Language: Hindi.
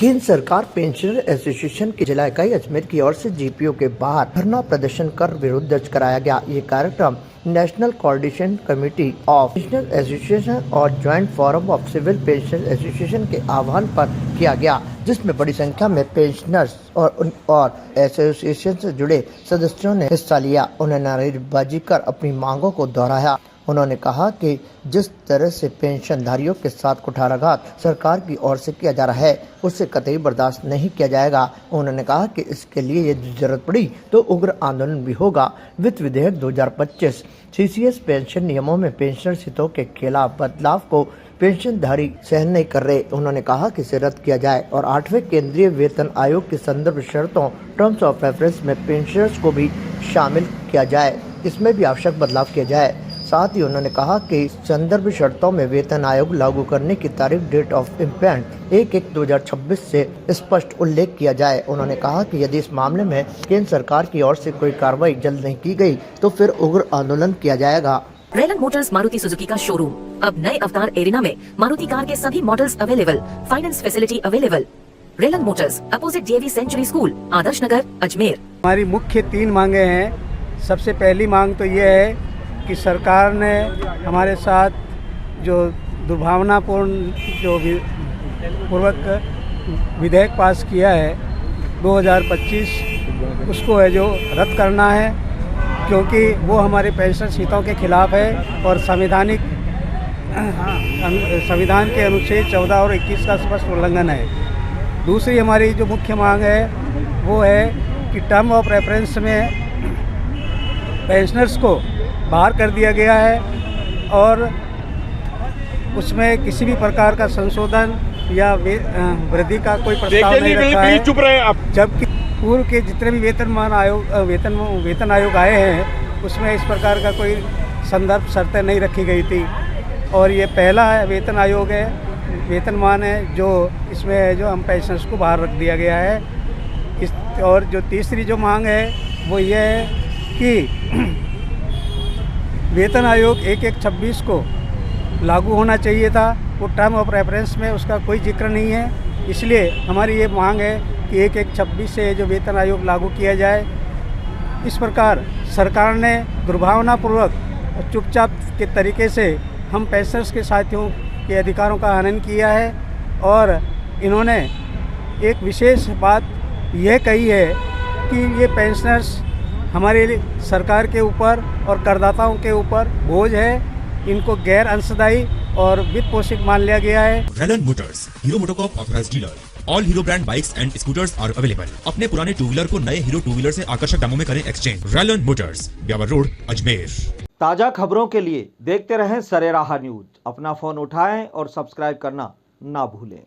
केंद्र सरकार पेंशनर एसोसिएशन की जिला इकाई अजमेर की ओर से जीपीओ के बाहर धरना प्रदर्शन कर विरोध दर्ज कराया गया। ये कार्यक्रम national coordination committee of pensioner association और joint forum of civil pensioner association के आह्वान पर किया गया, जिसमें बड़ी संख्या में पेंशनर्स और एसोसिएशन से जुड़े सदस्यों ने हिस्सा लिया। उन्होंने नारेबाजी कर अपनी मांगों को दोहराया। उन्होंने कहा कि जिस तरह से पेंशनधारियों के साथ कुठाराघात सरकार की ओर से किया जा रहा है, उससे कतई बर्दाश्त नहीं किया जाएगा। उन्होंने कहा कि इसके लिए यदि जरूरत पड़ी तो उग्र आंदोलन भी होगा। वित्त विधेयक 2025 सीसीएस पेंशन नियमों में पेंशनर हितों के खिलाफ बदलाव को पेंशनधारी सहन नहीं कर रहे। उन्होंने कहा कि इसे रद्द किया जाए और 8वें केंद्रीय वेतन आयोग की संदर्भ शर्तों टर्म्स ऑफ रेफरेंस में पेंशनर्स को भी शामिल किया जाए, इसमें भी आवश्यक बदलाव किया जाए। साथ ही उन्होंने कहा कि संदर्भ शर्तों में वेतन आयोग लागू करने की तारीख डेट ऑफ इम्प्लीमेंट 1/1/2026 से स्पष्ट उल्लेख किया जाए। उन्होंने कहा कि यदि इस मामले में केंद्र सरकार की ओर से कोई कार्रवाई जल्द नहीं की गई तो फिर उग्र आंदोलन किया जाएगा। रेलन मोटर्स मारुति सुजुकी का शोरूम अब नए अवतार एरिना में मारुति कार के सभी models available, finance facility available. Rylan Motors opposite जेवी सेंचुरी स्कूल, आदर्श नगर, अजमेर। हमारी मुख्य 3 मांगे हैं। सबसे पहली मांग तो ये है कि सरकार ने हमारे साथ जो दुर्भावनापूर्ण जो पूर्वक विधेयक पास किया है 2025, उसको है जो रद्द करना है, क्योंकि वो हमारे पेंशन हितों के खिलाफ है और संविधान के अनुच्छेद 14 और 21 का स्पष्ट उल्लंघन है। दूसरी हमारी जो मुख्य मांग है वो है कि टर्म ऑफ रेफरेंस में पेंशनर्स को बाहर कर दिया गया है और उसमें किसी भी प्रकार का संशोधन या वृद्धि का कोई प्रस्ताव नहीं रखा है। चुप रहे आप। जबकि पूर्व के जितने भी वेतन आयोग आए हैं उसमें इस प्रकार का कोई संदर्भ शर्तें नहीं रखी गई थी और ये पहला वेतन आयोग है, वेतनमान है जो इसमें है जो हम पेंशनर्स को बाहर रख दिया गया है। और जो तीसरी जो मांग है वो ये है कि वेतन आयोग 1/1/26 को लागू होना चाहिए था। वो टर्म ऑफ रेफरेंस में उसका कोई जिक्र नहीं है, इसलिए हमारी ये मांग है कि 1/1/26 से जो वेतन आयोग लागू किया जाए। इस प्रकार सरकार ने दुर्भावनापूर्वक और चुपचाप के तरीके से हम पेंशनर्स के साथियों के अधिकारों का हनन किया है और इन्होंने एक विशेष बात यह कही है कि ये पेंशनर्स हमारे सरकार के ऊपर और करदाताओं के ऊपर बोझ है, इनको गैर अंशदायी और वित्त पोषित मान लिया गया है। Relan motors, Hero MotoCorp authorised dealer. All Hero brand bikes and scooters are available. अपने पुराने 2 व्हीलर को नए हीरो 2 व्हीलर से आकर्षक दामों में करें exchange. Rylan Motors, Beawar road, Ajmer. ताजा खबरों के लिए देखते रहें सरेराह न्यूज। अपना फोन उठाएं और सब्सक्राइब करना ना भूलें।